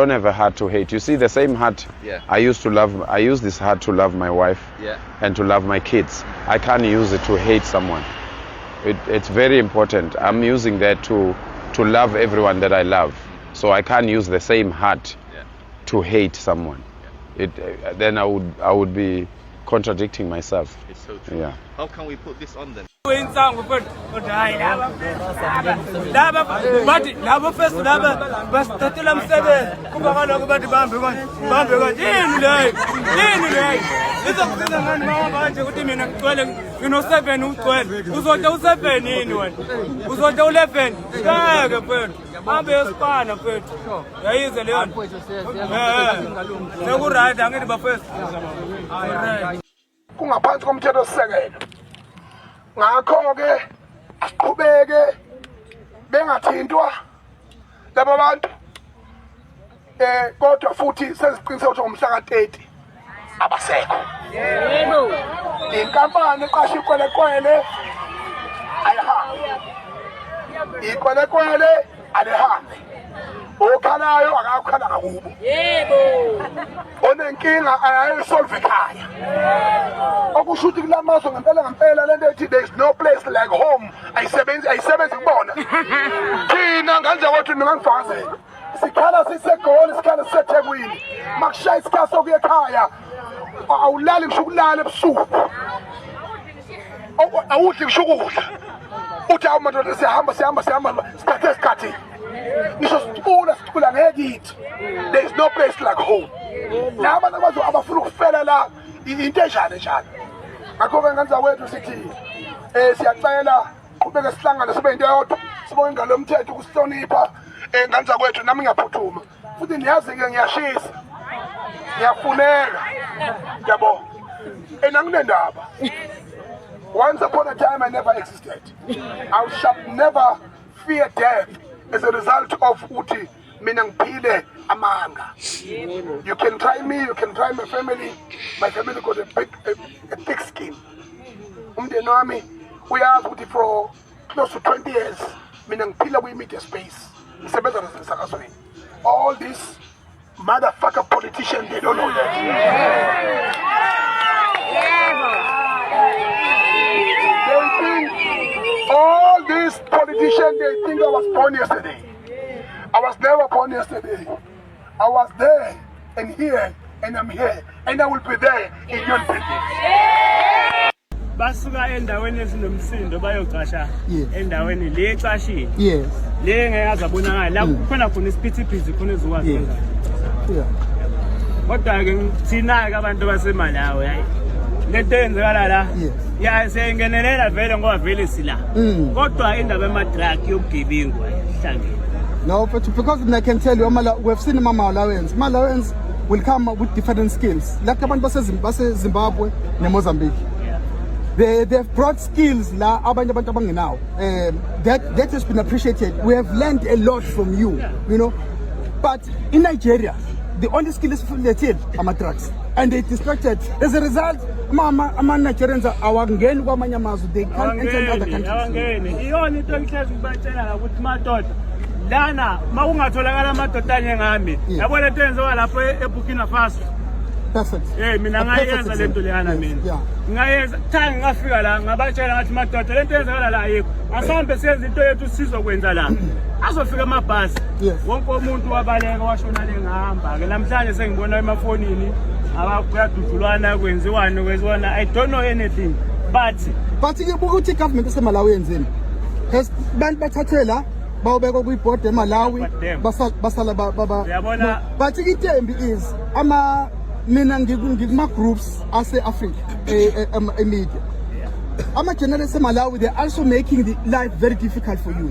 don't have a heart to hate. You see, the same heart I use this heart to love my wife and to love my kids. I can't use it to hate someone. It's very important. I'm using that to love everyone that I love. So I can't use the same heart to hate someone. Then I would be contradicting myself. It's so true. Yeah. How can we put this on then? Kungaphansi komthetho sisekelo ngakho ke asiqhubeke bengathintwa laba bantu kodwa futhi sesiqiniseka ukuthi ngomhla ka-30 abasekho yebo inkampani eqasha ikwelekwele ayihambe ikwelekwele alihambe okhalayo akakhala ngakubo yebo onenkinga ayayisolve ekhaya okusho ukuthi kulamazwe ngempela lento ethi there is no place like home ayisebenzi kubona thina nganje kwethu ningangifakazela sikhala siseGoli sikhala siseThekwini makushaya isikhathi sokuya ekhaya awulali ngisho ukulala ebusuku awudli ngisho ukudla uthi awumadoda siyahamba sikhathi ngisho sicula ngekithi there is no place like home laba nabantu abafuna ukufela la into enjani ngakho-ke ngenza wethu sithi siyacela qhubeke sihlangane sibe into yodwa sibone ingalo yomthetho ukusihlonipha ngenza kwethu nami ngiyaphuthuma futhi niyazi-ke ngiyashisa ngiyafuneka yabo anginendaba. Once upon a time I never existed. I shall never fear death as a result of uti mina ngiphile amanga. You can try me, you can try my family. My family got a thick skin. Umndeni wami uyazi ukuthi for close to 20 years mina ngiphila kwi-media space. Ngisebenza nasemsakazweni. All these motherfucker politicians, they don't know that. They think all these politicians, they think I was born yesterday. I was never born yesterday. I was there and here and I'm here and I will be there in your business. Basuka endaweni ezinomsindo bayocasha endaweni le ecashile. Yes. Le ngeke azabonakala la kukhona khona isiphithiphithi khona ezokwazi ukwenza. Yeah. Kodwa ke thina ke abantu baseMalawi hayi lento yenzekala la ya sengenelela vele ngoba vele sila kodwa indaba emadrag yobugebengu ayihlangene. No, but because I can tell you we've seen Malawens will come with different skills like abantu base-Zimbabwe ne-Mozambique. They've brought skills la abanye abantu abangenawo. That has been appreciated. We have learned a lot from you, you know. But in Nigeria, the only skill is little drugs, and they distracted. As a result, Nigerians are awangeni kwamanye amazwe. They can't enter in other countries. Iyona into engihlezi ngibatshela ukuthi madoda lana makungatholakala amadoda njengami yabo lento yenziwa lapho eBurkina Faso. Perfect. Mina ngayenza lento leyana mina. Ngayenza thanga ngafika la ngabatshela ngathi madoda lento yenzakala la ayikho. Asambe senze into yethu sizokwenza la. Azofika amabhasi. Wonke umuntu wabaleka washona lengahamba ke namhlanje sengibona emafonini abakuyadudulwana kwenziwana I don't know anything but ukuthi government eseMalawi yenzeni has bantu bathathela bawubeka kwi-board eMalawi basala yabona but itembi is mina ngikuma groups ase-Africa media ama-journalists eMalawi, they're also making the life very difficult for you.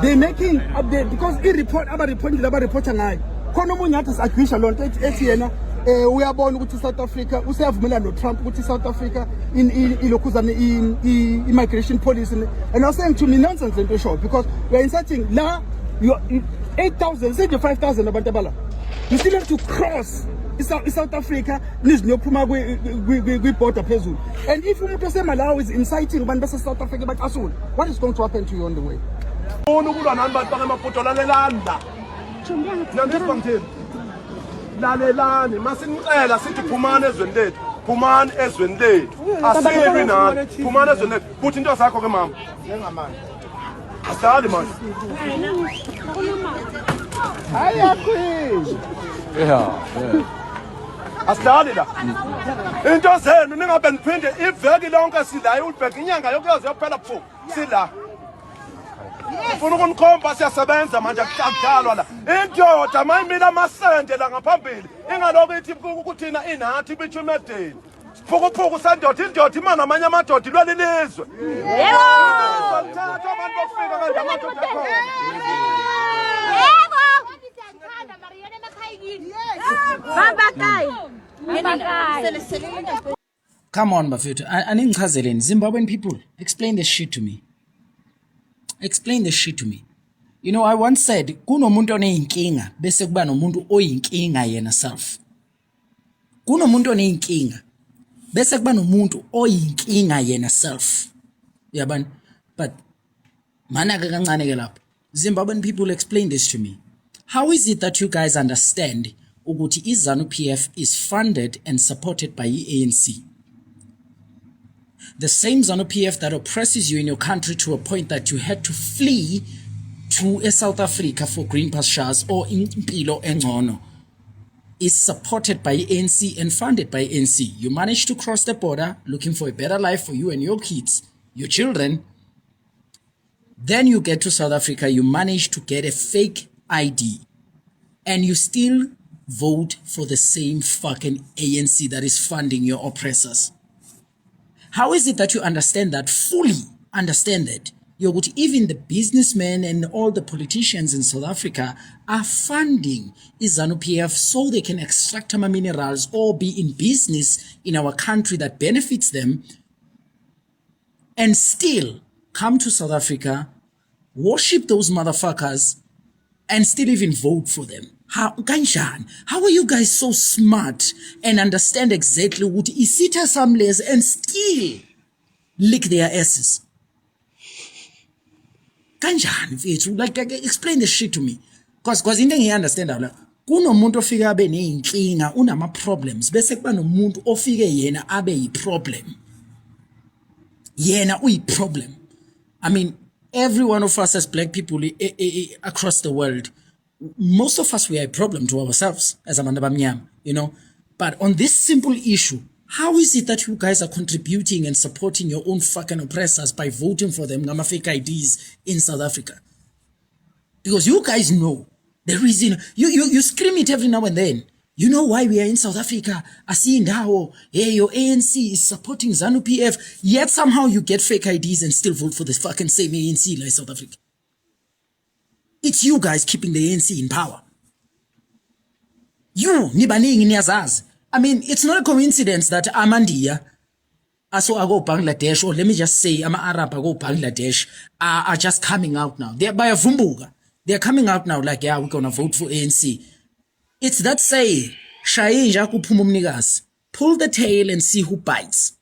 They're making because abaripota ngayo khona omunye athi agrisha lonto ethi yena uyabona ukuthi South Africa useyavumelana noTrump ukuthi South Africa ilokhuzana immigration policy, and I was saying to me nonsense lento show because we're inserting la 8,000 5,000 abantu abala. You still have to cross South Africa niziyophuma kwi-border phezulu, and if umuntu oseMalawi is inciting abantu base-South Africa baxasule, what is going to happen to you on the way? Ukulwa nani bantu bakemaphutho lalelanda Nandisibangithini. Lalelani masinicela sithi phumani ezweni lethu. Phumani ezweni lethu. Asilwi nani. Phumani ezweni lethu. Buthi into zakho ke mama. Njengamanje. Asali manje. Asidlali la. Into zenu ningabe niphinde iveki lonke silayo ulibheka inyanga yokuyoze yophela busuku sila. Ufuna ukunikhomba siyasebenza manje akudalwa la. Indoda mayimila amasende la ngaphambili. Ingaloku ithi ukuthina inathi bithi umedeni. Phukuphuku sandoda indoda imana amanye amadoda ilwela ilizwe. Yebo. Bathatha abantu bafika kanje amadoda akho. Yebo. Come on, Bafethu. Aningichazeleni. Zimbabwean people, explain this shit to me. Explain this shit to me. You know, I once said, kunomuntu oneyinkinga bese kuba nomuntu oyinkinga yena self. Kunomuntu oneyinkinga bese kuba nomuntu oyinkinga yena self. Yabani? But manaka kancane ke lapho. Zimbabwean people, explain this to me. How is it that you guys understand ukuthi iZANU-PF is funded and supported by ANC? The same ZANU-PF that oppresses you in your country to a point that you had to flee to South Africa for green pastures or impilo engcono is supported by ANC and funded by ANC. You managed to cross the border looking for a better life for you and your kids, your children. Then you get to South Africa, you manage to get a fake ID and you still vote for the same fucking ANC that is funding your oppressors. How is it that you understand that, fully understand that? Even the businessmen and all the politicians in South Africa are funding ZANU-PF so they can extract our minerals or be in business in our country that benefits them and still come to South Africa, worship those motherfuckers and still even vote for them. How are you guys so smart and understand exactly what isita samles and still lick their asses? Like explain this shit to me. Because into ngiya understand la kunomuntu ofika abe neyinkinga unama problems bese kuba nomuntu ofike yena abe yi-problem. Yena uyi-problem. I mean, every one of us as black people across the world, most of us, we are a problem to ourselves as Amanda Bamnyam, you know. But on this simple issue, how is it that you guys are contributing and supporting your own fucking oppressors by voting for them, Nama fake IDs in South Africa? Because you guys know the reason, you scream it every now and then. You know why we are in South Africa? I see now, hey, your ANC is supporting ZANU-PF, yet somehow you get fake IDs and still vote for the fucking same ANC like South Africa. It's you guys keeping the ANC in power. You, nibaningi niyazazi. I mean, it's not a coincidence that Amandia, so I go Bangladesh, or let me just say, I'm Arab, I go Bangladesh, are just coming out now. They're by a Vumbuga. They're coming out now like, yeah, we're going to vote for ANC. It's that say, Shayin Jaku Pumumnigas, pull the tail and see who bites.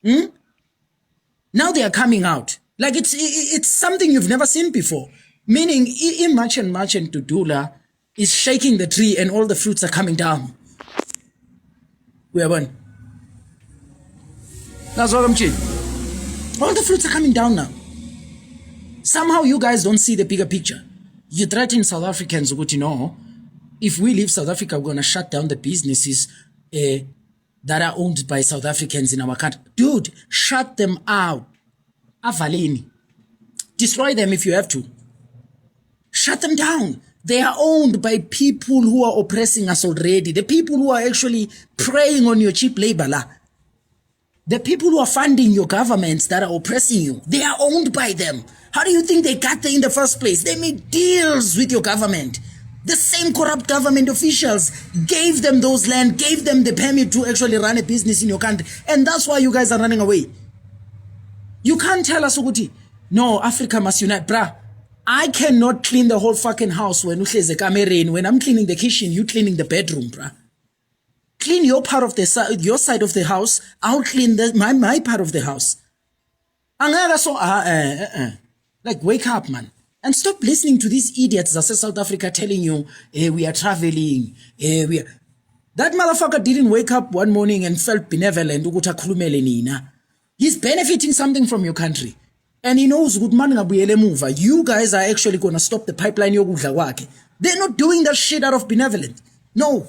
Now they are coming out. Like it's something you've never seen before. Meaning, Imachan Tudula is shaking the tree and all the fruits are coming down. We are one. That's what I'm saying. All the fruits are coming down now. Somehow you guys don't see the bigger picture. You threaten South Africans, what you know, if we leave South Africa, we're going to shut down the businesses that are owned by South Africans in our country. Dude, shut them out. Avaleni. Destroy them if you have to. Shut them down. They are owned by people who are oppressing us already. The people who are actually preying on your cheap labor. The people who are funding your governments that are oppressing you, they are owned by them. How do you think they got there in the first place? They made deals with your government. The same corrupt government officials gave them those land, gave them the permit to actually run a business in your country. And that's why you guys are running away. You can't tell us, Uguti, no, Africa must unite. Bruh, I cannot clean the whole fucking house when I'm cleaning the kitchen, you cleaning the bedroom, bruh. Clean your part of the your side of the house, I'll clean my part of the house. Like, wake up, man. And stop listening to these idiots that say South Africa telling you, we are traveling, That motherfucker didn't wake up one morning and felt benevolent. He's benefiting something from your country. And he knows good man ngabuyeele. You guys are actually going to stop the pipeline yokudla kwakhe. They're not doing that shit out of benevolence. No.